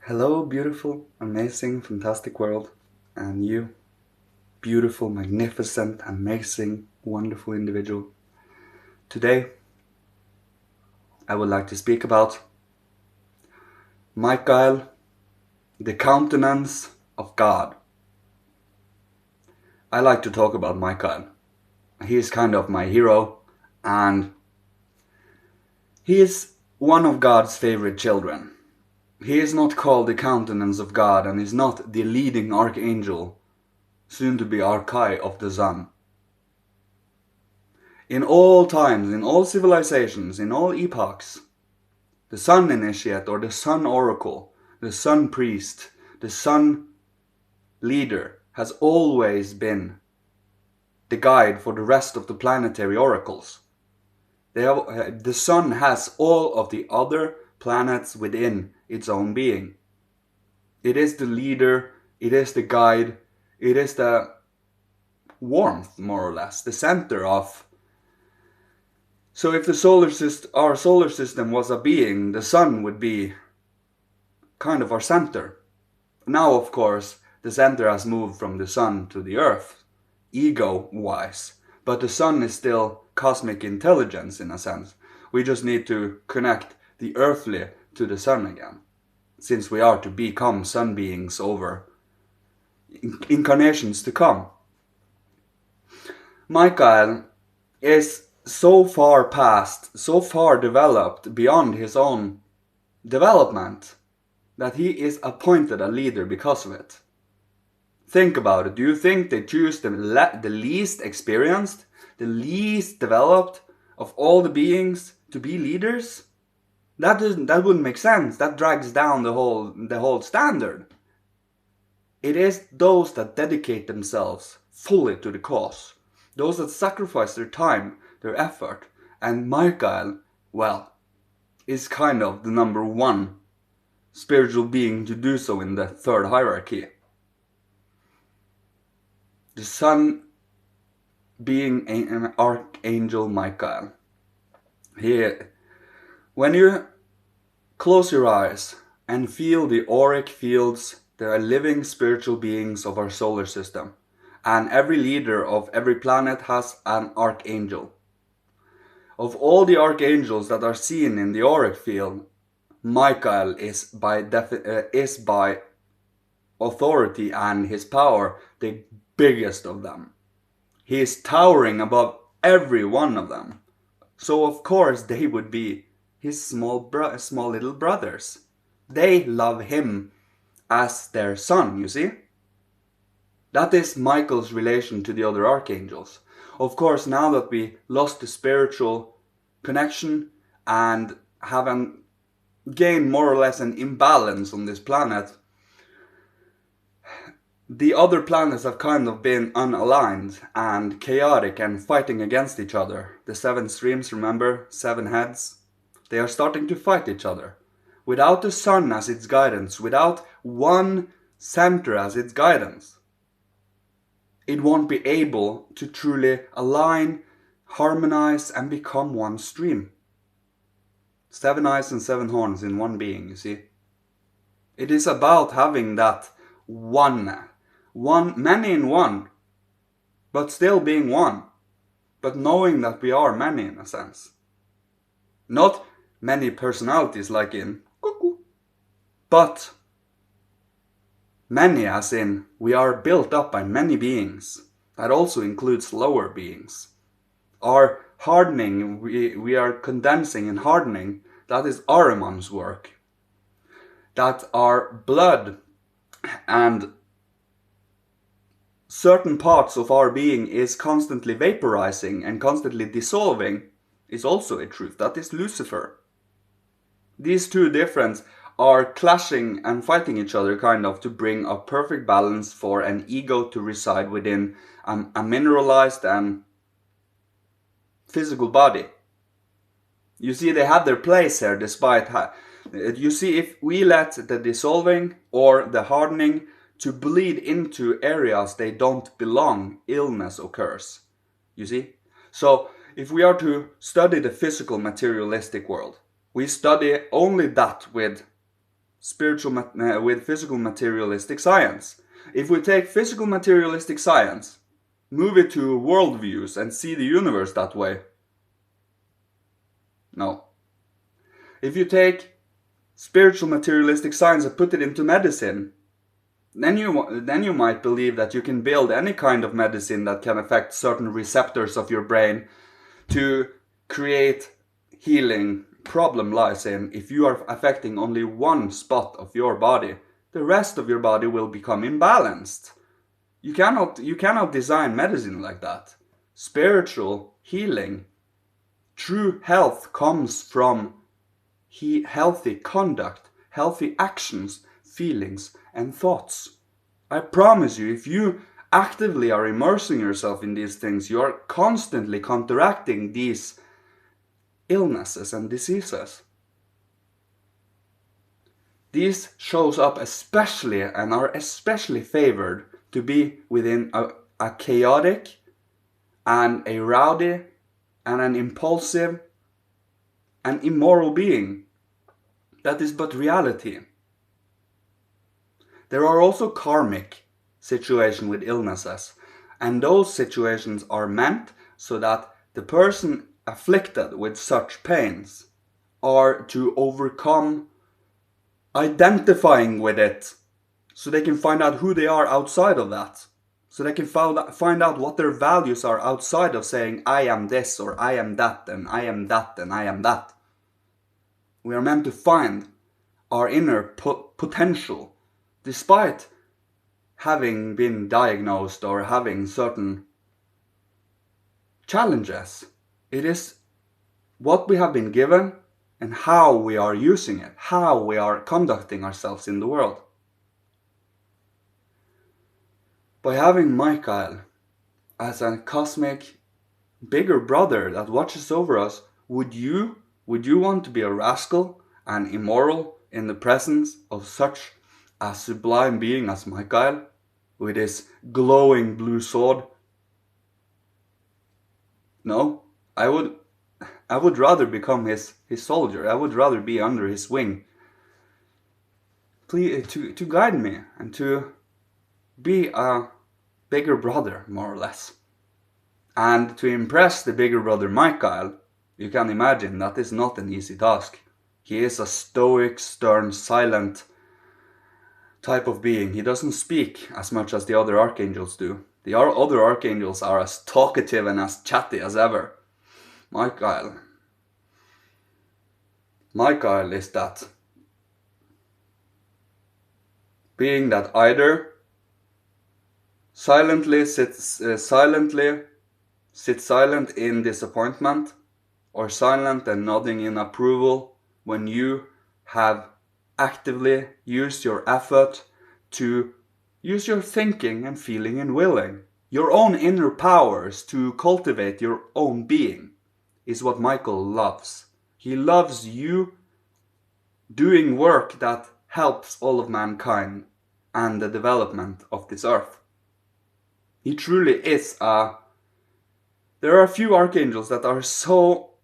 Hello, beautiful, amazing, fantastic world, and you, beautiful, magnificent, amazing, wonderful individual. Today, I would like to speak about Michael, the countenance of God. I like to talk about Michael. He is kind of my hero, and he is one of God's favorite children. He is not called the countenance of God and is not the leading archangel, soon to be archai of the sun. In all times, in all civilizations, in all epochs, the sun initiate or the sun oracle, the sun priest, the sun leader has always been the guide for the rest of the planetary oracles. The sun has all of the other planets within its own being. It is the leader, it is the guide, it is the warmth, more or less, the center of. So if our solar system was a being, the sun would be kind of our center. Now, of course, the center has moved from the sun to the earth, ego-wise, but the sun is still cosmic intelligence in a sense. We just need to connect the earthly to the sun again, since we are to become sun beings over incarnations to come. Michael is so far past, so far developed beyond his own development that he is appointed a leader because of it. Think about it. Do you think they choose the least experienced, the least developed of all the beings to be leaders? That wouldn't make sense. That drags down the whole standard. It is those that dedicate themselves fully to the cause, those that sacrifice their time, their effort, and Michael, well, is kind of the number one spiritual being to do so in the third hierarchy. The sun being an archangel Michael. When you close your eyes and feel the auric fields, there are living spiritual beings of our solar system, and every leader of every planet has an archangel. Of all the archangels that are seen in the auric field, Michael is by authority and his power the biggest of them. He is towering above every one of them. So of course they would be his small little brothers. They love him as their son, you see? That is Michael's relation to the other archangels. Of course, now that we lost the spiritual connection and haven't gained more or less an imbalance on this planet, the other planets have kind of been unaligned and chaotic and fighting against each other. The 7 streams, remember? 7 heads? They are starting to fight each other. Without the sun as its guidance, without one center as its guidance, it won't be able to truly align, harmonize, and become one stream. 7 eyes and 7 horns in one being, you see. It is about having that one, many in one, but still being one, but knowing that we are many in a sense. Not many personalities like in cuckoo, but many as in we are built up by many beings. That also includes lower beings. Our hardening, we are condensing and hardening, that is Ahriman's work. That our blood and certain parts of our being is constantly vaporizing and constantly dissolving is also a truth. That is Lucifer. These two different are clashing and fighting each other kind of to bring a perfect balance for an ego to reside within a mineralized and physical body. You see, they have their place here despite you see, if we let the dissolving or the hardening to bleed into areas they don't belong, illness occurs. You see? So if we are to study the physical materialistic world, we study only that with with physical materialistic science. If we take physical materialistic science, move it to worldviews and see the universe that way, no. If you take spiritual materialistic science and put it into medicine, then you might believe that you can build any kind of medicine that can affect certain receptors of your brain to create healing. Problem lies in if you are affecting only one spot of your body, the rest of your body will become imbalanced. You cannot design medicine like that. Spiritual healing, true health comes from healthy conduct, healthy actions, feelings, and thoughts. I promise you, if you actively are immersing yourself in these things, you are constantly counteracting these illnesses and diseases. These shows up especially and are especially favored to be within a chaotic and a rowdy and an impulsive and immoral being. That is but reality. There are also karmic situations with illnesses, and those situations are meant so that the person afflicted with such pains are to overcome identifying with it, so they can find out who they are outside of that, so they can find out what their values are outside of saying I am this or I am that and I am that and I am that. We are meant to find our inner potential despite having been diagnosed or having certain challenges. It is what we have been given and how we are using it, how we are conducting ourselves in the world. By having Michael as a cosmic bigger brother that watches over us, would you want to be a rascal and immoral in the presence of such a sublime being as Michael, with his glowing blue sword? No, I would rather become his soldier. I would rather be under his wing. Please, to guide me and to be a bigger brother, more or less. And to impress the bigger brother Michael, you can imagine that is not an easy task. He is a stoic, stern, silent type of being. He doesn't speak as much as the other archangels do. The other archangels are as talkative and as chatty as ever. Michael is that being that either sits silent in disappointment, or silent and nodding in approval when you have actively used your effort to use your thinking and feeling and willing, your own inner powers to cultivate your own being, is what Michael loves. He loves you doing work that helps all of mankind and the development of this earth. He truly is there are a few archangels that are so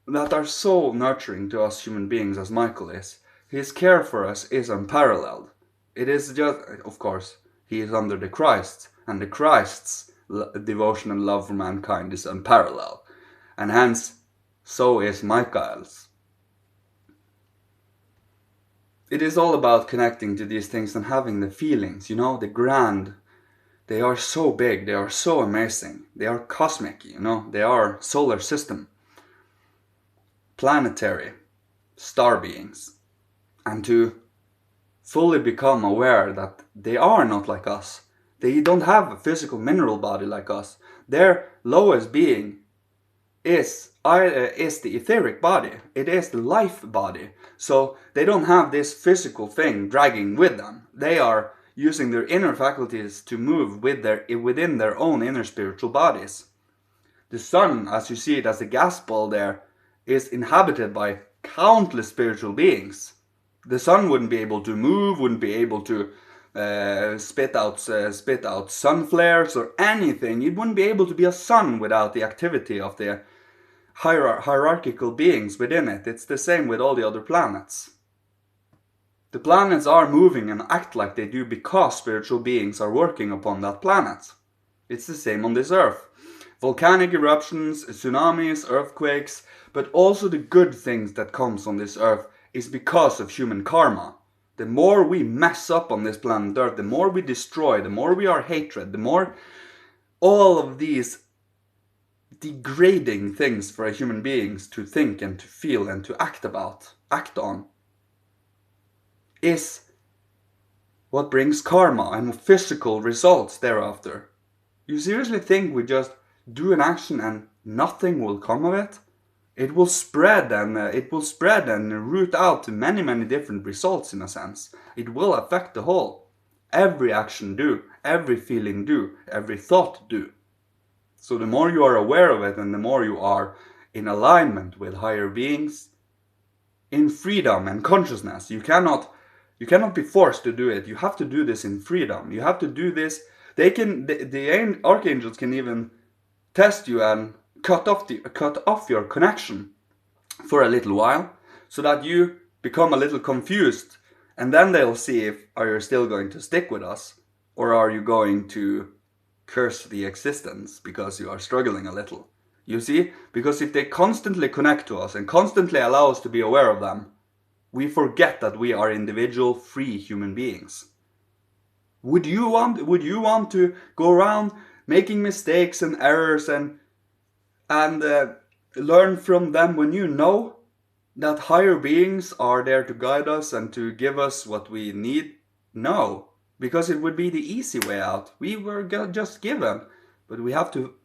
nurturing to us human beings as Michael is. His care for us is unparalleled. It is just, of course, he is under the Christ, and the Christ's devotion and love for mankind is unparalleled. And hence, so is Michael's. It is all about connecting to these things and having the feelings, the grand. They are so big, they are so amazing. They are cosmic, they are solar system, planetary, star beings. And to fully become aware that they are not like us. They don't have a physical mineral body like us. Their lowest being is the etheric body. It is the life body. So they don't have this physical thing dragging with them. They are using their inner faculties to move within their own inner spiritual bodies. The sun, as you see it as a gas ball there, is inhabited by countless spiritual beings. The sun wouldn't be able to move, wouldn't be able to spit out sun flares or anything. It wouldn't be able to be a sun without the activity of the hierarchical beings within it. It's the same with all the other planets. The planets are moving and act like they do because spiritual beings are working upon that planet. It's the same on this earth. Volcanic eruptions, tsunamis, earthquakes, but also the good things that comes on this earth is because of human karma. The more we mess up on this planet earth, the more we destroy, the more we are hatred, the more all of these degrading things for human beings to think and to feel and to act on, is what brings karma and physical results thereafter. You seriously think we just do an action and nothing will come of it? It will spread and root out to many, many different results in a sense. It will affect the whole. Every action do, every feeling do, every thought do. So the more you are aware of it and the more you are in alignment with higher beings, in freedom and consciousness, you cannot be forced to do it. You have to do this in freedom. You have to do this. The archangels can even test you and cut off your connection for a little while, so that you become a little confused, and then they'll see if are you still going to stick with us, or are you going to curse the existence because you are struggling a little. You see, because if they constantly connect to us and constantly allow us to be aware of them, we forget that we are individual, free human beings. Would you want to go around making mistakes and errors and learn from them when you know that higher beings are there to guide us and to give us what we need? No, because it would be the easy way out. We were just given, but we have to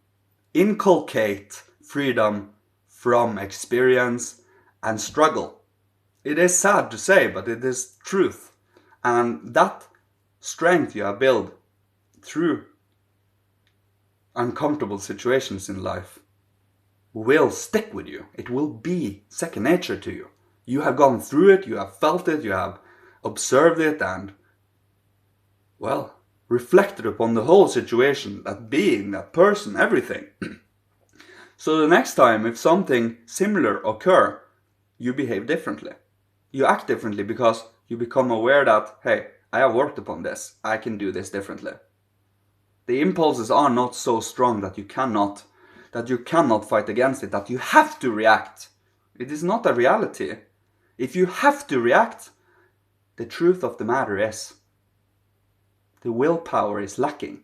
inculcate freedom from experience and struggle. It is sad to say, but it is truth. And that strength you have built through uncomfortable situations in life will stick with you. It will be second nature to you. You have gone through it, you have felt it, you have observed it and, well, reflected upon the whole situation, that being, that person, everything. So the next time if something similar occur, you behave differently. You act differently because you become aware that, hey, I have worked upon this. I can do this differently. The impulses are not so strong that you cannot fight against it, that you have to react. It is not a reality. If you have to react, the truth of the matter is, the willpower is lacking.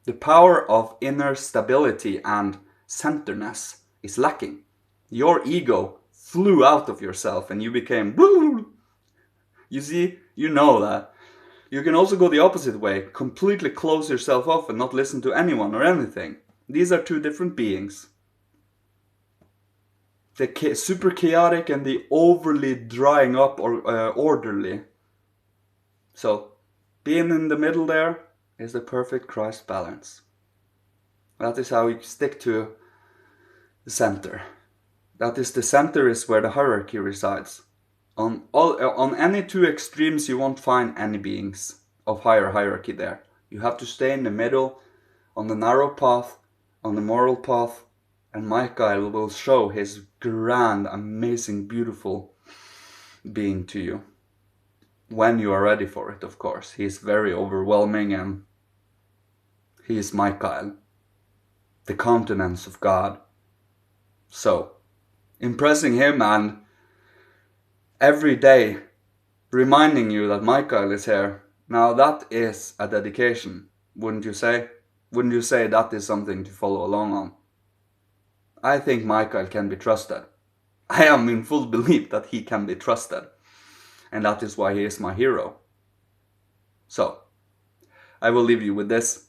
The power of inner stability and centeredness is lacking. Your ego flew out of yourself and you became... You see, you know that. You can also go the opposite way, completely close yourself off and not listen to anyone or anything. These are two different beings. The super chaotic and the overly drying up or orderly. So, being in the middle there is the perfect Christ balance. That is how you stick to the center. That is, the center is where the hierarchy resides. On any two extremes you won't find any beings of higher hierarchy there. You have to stay in the middle, on the narrow path, on the moral path, and Michael will show his grand, amazing, beautiful being to you. When you are ready for it, of course. He is very overwhelming and he is Michael, the countenance of God. So, impressing him and every day reminding you that Michael is here. Now that is a dedication, wouldn't you say? Wouldn't you say that is something to follow along on? I think Michael can be trusted. I am in full belief that he can be trusted. And that is why he is my hero. So, I will leave you with this.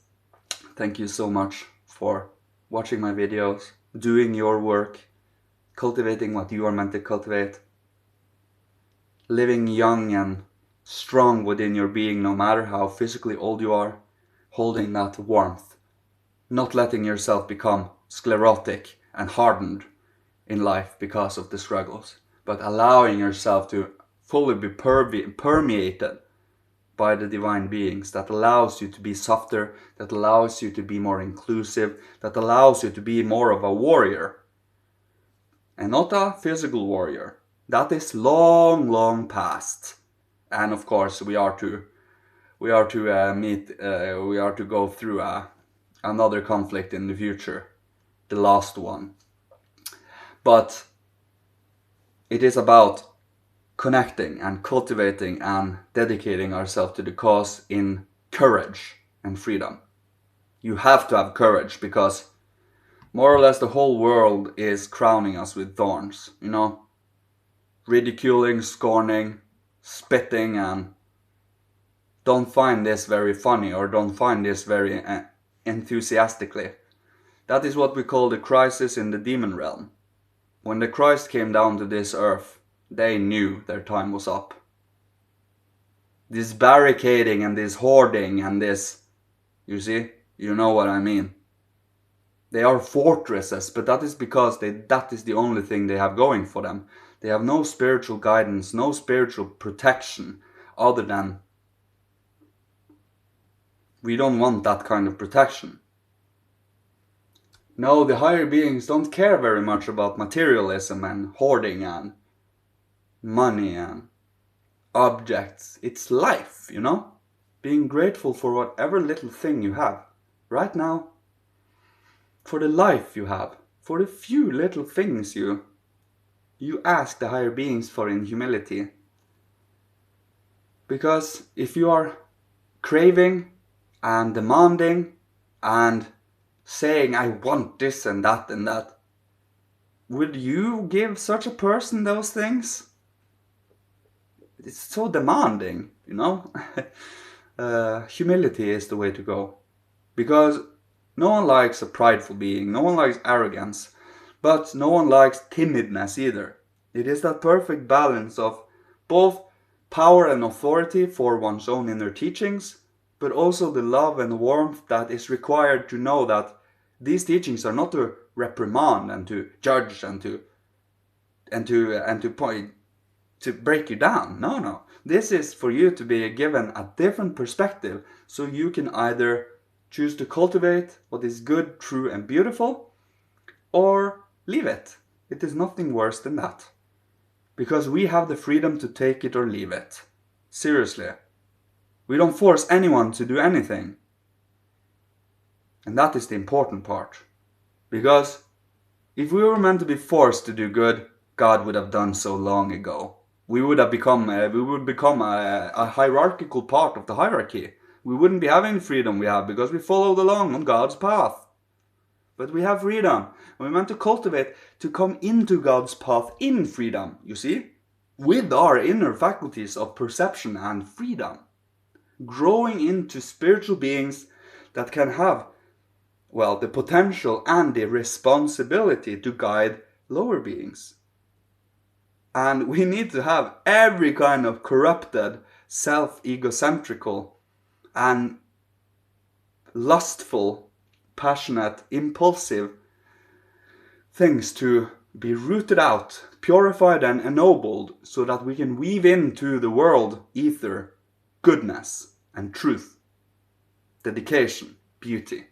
Thank you so much for watching my videos, doing your work, cultivating what you are meant to cultivate, living young and strong within your being no matter how physically old you are, holding that warmth, not letting yourself become sclerotic and hardened in life because of the struggles, but allowing yourself to fully be permeated by the divine beings, that allows you to be softer, that allows you to be more inclusive, that allows you to be more of a warrior. And not a physical warrior. That is long, long past. And of course, we are to go through another conflict in the future, the last one. But it is about connecting and cultivating and dedicating ourselves to the cause in courage and freedom. You have to have courage, because more or less the whole world is crowning us with thorns, you know, ridiculing, scorning, spitting, and don't find this very funny or don't find this very enthusiastically. That is what we call the crisis in the demon realm. When the Christ came down to this earth, they knew their time was up. This barricading and this hoarding and this, you see, you know what I mean. They are fortresses, but that is because that is the only thing they have going for them. They have no spiritual guidance, no spiritual protection, other than we don't want that kind of protection. No, the higher beings don't care very much about materialism and hoarding and money and objects. It's life, you know? Being grateful for whatever little thing you have right now. For the life you have. For the few little things you ask the higher beings for in humility. Because if you are craving and demanding and saying, I want this and that and that, would you give such a person those things? It's so demanding, you know? Humility is the way to go. Because no one likes a prideful being, no one likes arrogance, but no one likes timidness either. It is that perfect balance of both power and authority for one's own inner teachings, but also the love and warmth that is required to know that these teachings are not to reprimand and to judge and to point to break you down. No. This is for you to be given a different perspective, so you can either choose to cultivate what is good, true, and beautiful, or leave it. It is nothing worse than that. Because we have the freedom to take it or leave it. Seriously. We don't force anyone to do anything. And that is the important part. Because if we were meant to be forced to do good, God would have done so long ago. We would become a hierarchical part of the hierarchy. We wouldn't be having the freedom we have because we followed along on God's path. But we have freedom. And we're meant to cultivate to come into God's path in freedom, you see? With our inner faculties of perception and freedom. Growing into spiritual beings that can have, well, the potential and the responsibility to guide lower beings. And we need to have every kind of corrupted, self-egocentrical and lustful, passionate, impulsive things to be rooted out, purified and ennobled, so that we can weave into the world ether, goodness and truth, dedication, beauty.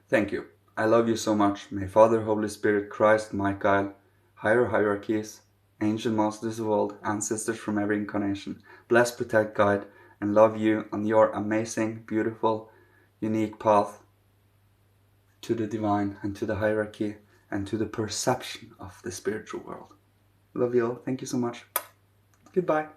Thank you. I love you so much. May Father, Holy Spirit, Christ, Michael, higher hierarchies, ancient masters of old, ancestors from every incarnation, bless, protect, guide, and love you on your amazing, beautiful, unique path to the divine and to the hierarchy and to the perception of the spiritual world. Love you all. Thank you so much. Goodbye.